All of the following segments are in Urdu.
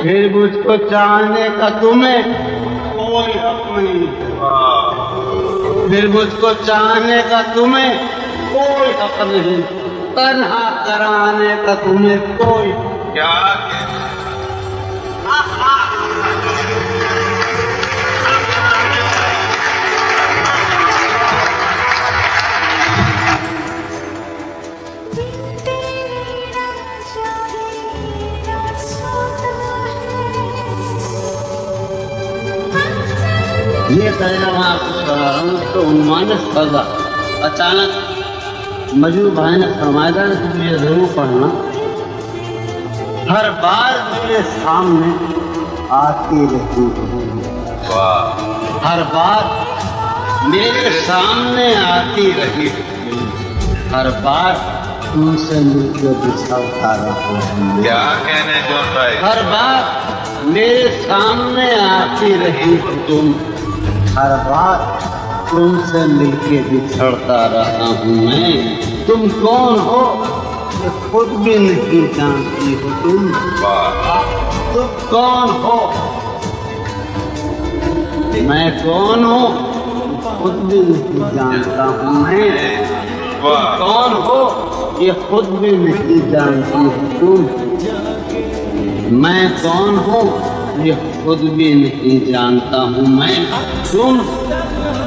پھر مجھ کو چاہنے کا تمہیں کوئی حق نہیں، پھر مجھ کو چاہنے کا تمہیں کوئی حق نہیں، تنہا کرانے کا تمہیں کوئی کیا یہ ترجمہ آپ کو سنا رہا ہوں تو عنوان سزا اچانک مجروح بھائی نے فرمایا تھا کہ تم یہ ضرور پڑھنا، ہر بار میرے سامنے آتی رہتی ہر بار میرے سامنے آتی رہی، ہر بار تم سے مل کے بچھڑتا رہا، کیا کہنے جو بھائی، ہر بار میرے سامنے آتی رہی تم، ہر بار تم سے مل کے بچھڑتا رہا ہوں میں، تم کون ہو یہ خود بھی نہیں جانتی ہو، تم کون ہو، میں کون ہوں خود بھی نہیں جانتا ہوں میں، تم کون ہو یہ خود بھی نہیں جانتی ہو تم، میں کون ہوں یہ خود بھی نہیں جانتا ہوں میں، تم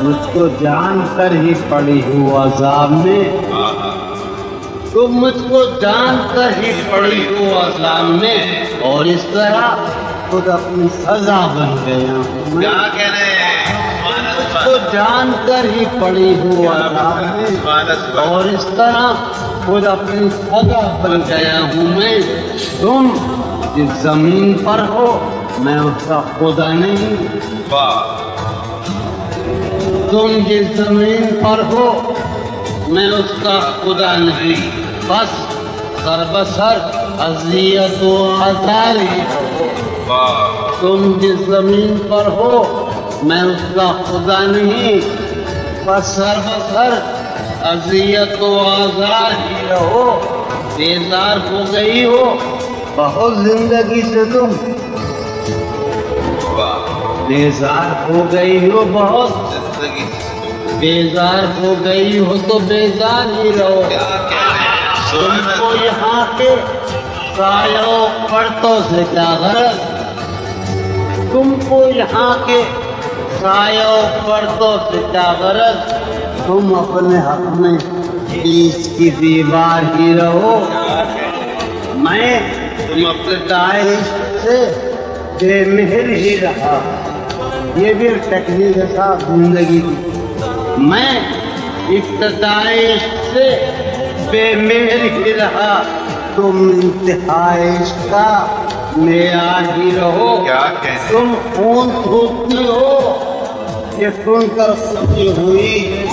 مجھ کو جان کر ہی پڑی ہو عذاب میں، تم مجھ کو جان کر ہی پڑی ہو عذاب میں، اور اس طرح خود اپنی سزا بن گیا ہوں میں، کیا کہنے مجھ کو جان کر ہی پڑی ہو عذاب میں، اور اس طرح خود اپنی سزا بن گیا ہوں میں، تم جس زمین پر ہو میں اس کا خدا نہیں، تم جس زمین پر ہو میں اس کا خدا نہیں، بس سربسر اذیت و آزاری ہو، تم جس زمین پر ہو میں اس کا خدا نہیں، بس سربسر اذیت و آزار ہی رہو، بیزار ہو گئی ہو بہت زندگی سے، تم بیزار ہو گئی ہو بہت، بیزار ہو گئی ہو تو بیزار ہی رہو، تم کو یہاں کے سایوں پرتوں سے کیا غرض، تم کو یہاں کے سایوں پرتوں سے کیا غرض، تم اپنے حق میں بیچ کی دیوار ہی رہو، میں ابتدائی سے بے مہر ہی رہا، یہ بھی ایک ٹیکنیک ہے صاحب زندگی کی، میں ابتدائی سے بے مہر ہی رہا، تم انتہائی کا معیار ہی رہو، تم خون تھوکتی ہو یہ سن کر خوشی ہوئی،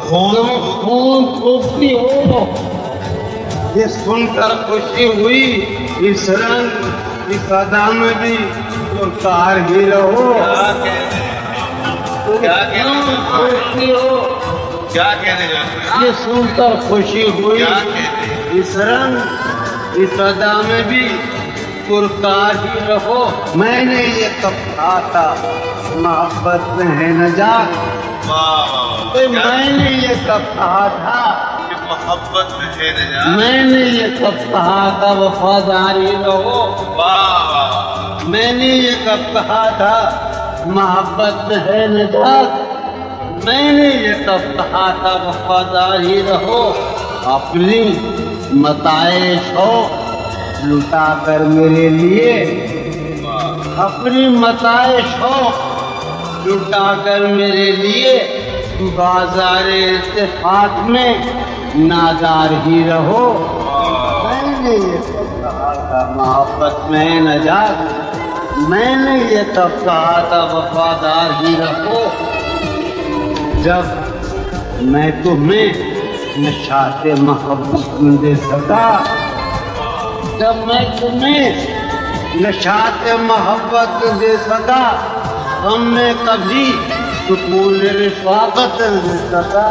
تم خون تھوکتی ہو یہ سن کر خوشی ہوئی، اس رنگ اس ادا میں بھی پرکار ہی رہو، یہ سن کر خوشی ہوئی، اس رنگ اس ادا میں بھی پرکار ہی رہو، میں نے یہ کب کہا تھا محبت میں ہے نجات، میں نے یہ کب کہا تھا محبت میں ہے نجات، میں نے یہ کب کہا تھا وفاداری رہو، میں نے یہ کب کہا تھا محبت میں ہے نجات، میں نے یہ کب کہا تھا وفاداری رہو، اپنی متاع شوق لٹا کر میرے لیے، اپنی متاع شوق لٹا کر میرے لیے بازار اتفاق میں نادار ہی رہو، میں نے یہ کب کہا تھا محبت میں نجات، میں نے یہ کب کہا تھا وفادار ہی رہو، جب میں تمہیں نشاط محبت میں دے سکا، جب میں تمہیں نشاط محبت دے سکا، ہم نے کبھی سکون رفاقت دے سکا،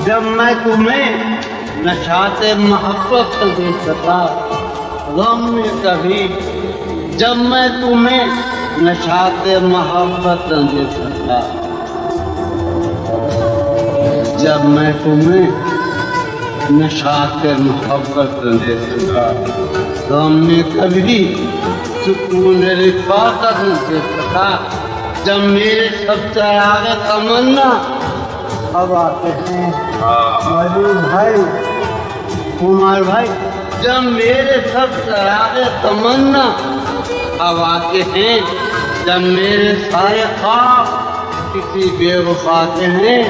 جب میں تمہیں نشاط محبت نہ دے سکا غم میں کبھی، جب میں تمہیں نشاط محبت نہ دے سکا، جب میں تمہیں نشاط محبت نہ دے سکا، غم میں کبھی سکون رفاقت نہ دے سکا، جب میرے سب چراغ تمنا اب آتے ہیں مجید بھائی، عمر بھائی، جب میرے سب چراغ تمنا اب آتے ہیں، جب میرے سارے خواب کسی بے وفا کے ہیں،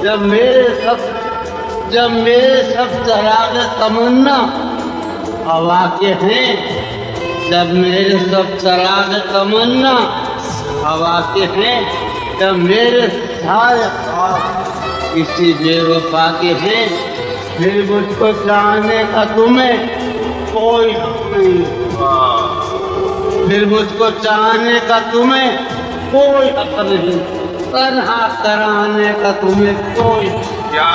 جب میرے سب چراغ تمنا اب آتے ہیں، جب میرے سب چراغ تمنا اب آتے ہیں، جب میرے سارے خواب کسی بے وفا کے ہیں، پھر مجھ کو چاہنے کا تمہیں کوئی حق نہیں، پھر مجھ کو چاہنے کا تمہیں کوئی حق نہیں، تنہا کرانے کا تمہیں کوئی کیا